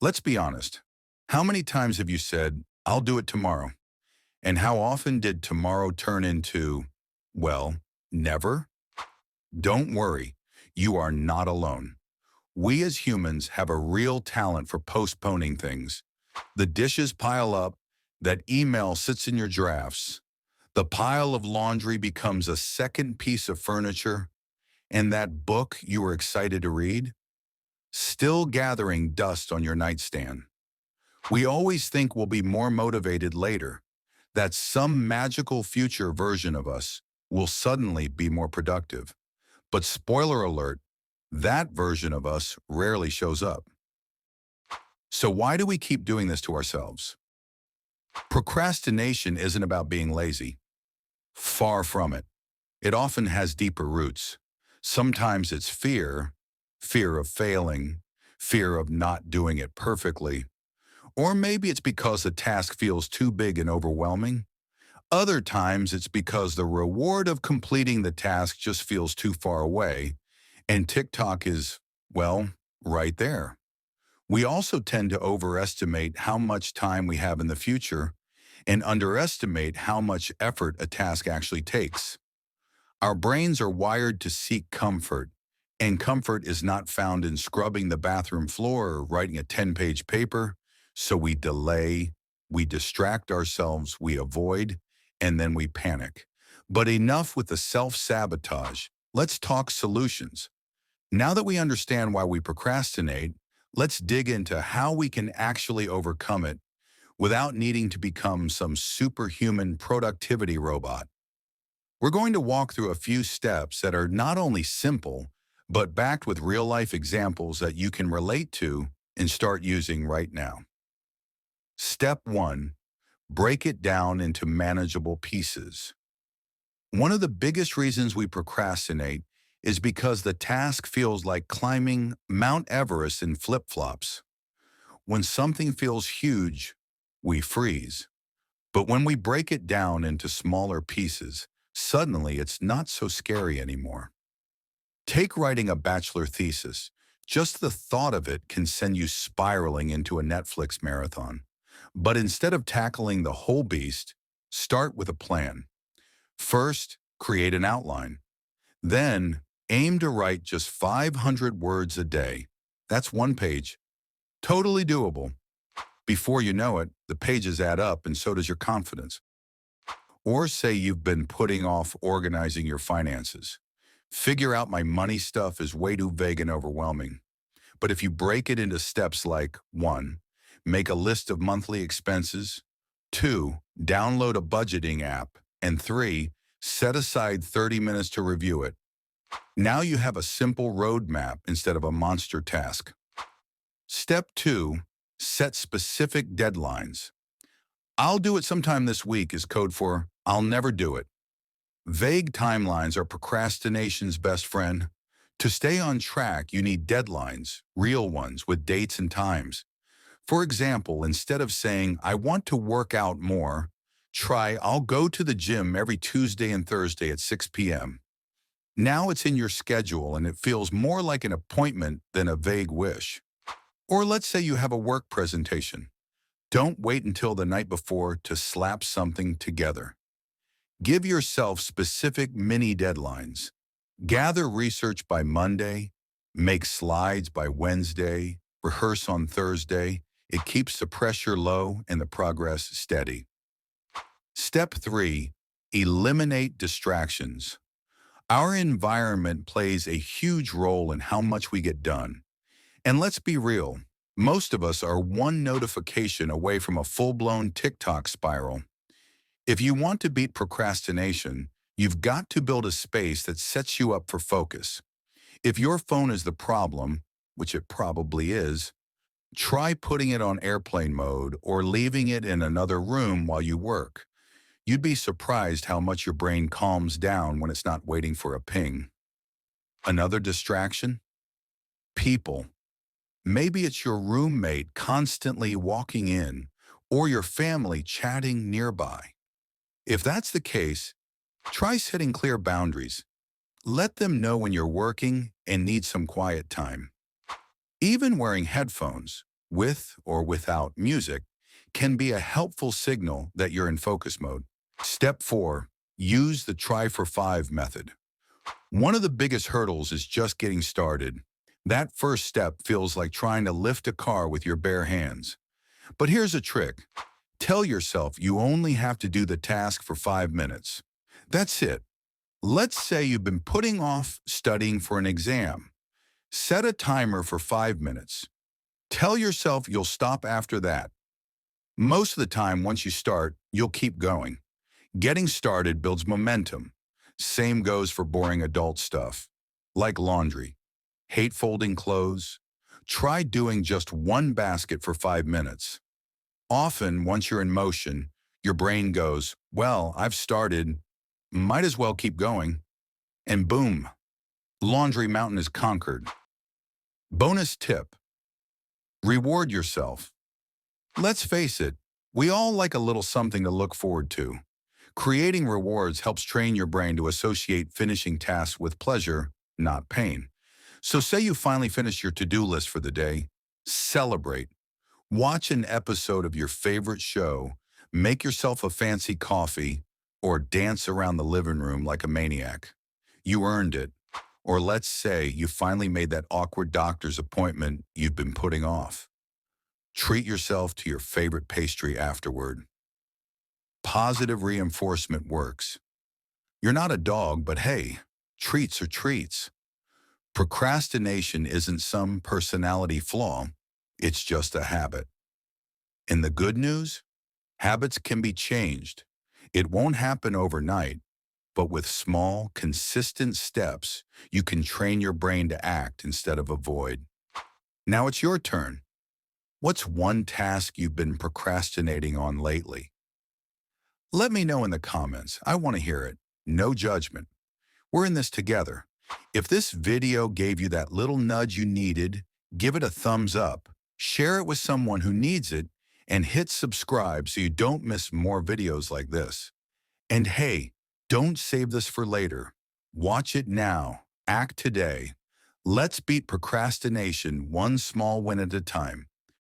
Let's be honest. How many times have you said, I'll do it tomorrow? And how often did tomorrow turn into, well, never? Don't worry. You are not alone. We as humans have a real talent for postponing things. The dishes pile up, that email sits in your drafts, the pile of laundry becomes a second piece of furniture, and that book you were excited to read, still gathering dust on your nightstand. We always think we'll be more motivated later, that some magical future version of us will suddenly be more productive. But spoiler alert, that version of us rarely shows up. So why do we keep doing this to ourselves? Procrastination isn't about being lazy. Far from it. It often has deeper roots. Sometimes it's fear, fear of failing, fear of not doing it perfectly. Or maybe it's because the task feels too big and overwhelming. Other times it's because the reward of completing the task just feels too far away, and TikTok is, well, right there. We also tend to overestimate how much time we have in the future and underestimate how much effort a task actually takes. Our brains are wired to seek comfort, and comfort is not found in scrubbing the bathroom floor or writing a 10-page paper. So we delay, we distract ourselves, we avoid, and then we panic. But enough with the self-sabotage. Let's talk solutions. Now that we understand why we procrastinate, let's dig into how we can actually overcome it without needing to become some superhuman productivity robot. We're going to walk through a few steps that are not only simple, but backed with real-life examples that you can relate to and start using right now. Step 1. Break it down into manageable pieces. One of the biggest reasons we procrastinate is because the task feels like climbing Mount Everest in flip-flops. When something feels huge, we freeze. But when we break it down into smaller pieces, suddenly it's not so scary anymore. Take writing a bachelor thesis. Just the thought of it can send you spiraling into a Netflix marathon. But instead of tackling the whole beast, start with a plan. First, create an outline. Then, aim to write just 500 words a day. That's one page. Totally doable. Before you know it, the pages add up and so does your confidence. Or say you've been putting off organizing your finances. Figure out my money stuff is way too vague and overwhelming. But if you break it into steps like 1. Make a list of monthly expenses, 2. Download a budgeting app, and 3. Set aside 30 minutes to review it. Now you have a simple roadmap instead of a monster task. Step 2. Set specific deadlines. I'll do it sometime this week is code for I'll never do it. Vague timelines are procrastination's best friend. To stay on track, you need deadlines, real ones with dates and times. For example, instead of saying, I want to work out more, try, I'll go to the gym every Tuesday and Thursday at 6 p.m. Now it's in your schedule and it feels more like an appointment than a vague wish. Or let's say you have a work presentation. Don't wait until the night before to slap something together. Give yourself specific mini deadlines. Gather research by Monday, make slides by Wednesday, rehearse on Thursday. It keeps the pressure low and the progress steady. Step 3. Eliminate distractions. Our environment plays a huge role in how much we get done. And let's be real, most of us are one notification away from a full-blown TikTok spiral. If you want to beat procrastination, you've got to build a space that sets you up for focus. If your phone is the problem, which it probably is, try putting it on airplane mode or leaving it in another room while you work. You'd be surprised how much your brain calms down when it's not waiting for a ping. Another distraction? People. Maybe it's your roommate constantly walking in or your family chatting nearby. If that's the case, try setting clear boundaries. Let them know when you're working and need some quiet time. Even wearing headphones, with or without music, can be a helpful signal that you're in focus mode. Step 4. Use the try for 5 method. One of the biggest hurdles is just getting started. That first step feels like trying to lift a car with your bare hands. But here's a trick. Tell yourself you only have to do the task for 5 minutes. That's it. Let's say you've been putting off studying for an exam. Set a timer for 5 minutes. Tell yourself you'll stop after that. Most of the time, once you start, you'll keep going. Getting started builds momentum. Same goes for boring adult stuff, like laundry. Hate folding clothes? Try doing just one basket for 5 minutes. Often, once you're in motion, your brain goes, well, I've started, might as well keep going. And boom, laundry mountain is conquered. Bonus tip: reward yourself. Let's face it, we all like a little something to look forward to. Creating rewards helps train your brain to associate finishing tasks with pleasure, not pain. So say you finally finish your to-do list for the day. Celebrate. Watch an episode of your favorite show, make yourself a fancy coffee, or dance around the living room like a maniac. You earned it. Or let's say you finally made that awkward doctor's appointment you've been putting off. Treat yourself to your favorite pastry afterward. Positive reinforcement works. You're not a dog, but hey, treats are treats. Procrastination isn't some personality flaw, it's just a habit. And the good news? Habits can be changed. It won't happen overnight, but with small, consistent steps, you can train your brain to act instead of avoid. Now it's your turn. What's one task you've been procrastinating on lately? Let me know in the comments. I want to hear it. No judgment. We're in this together. If this video gave you that little nudge you needed, give it a thumbs up, share it with someone who needs it, and hit subscribe so you don't miss more videos like this. And hey, don't save this for later. Watch it now. Act today. Let's beat procrastination one small win at a time.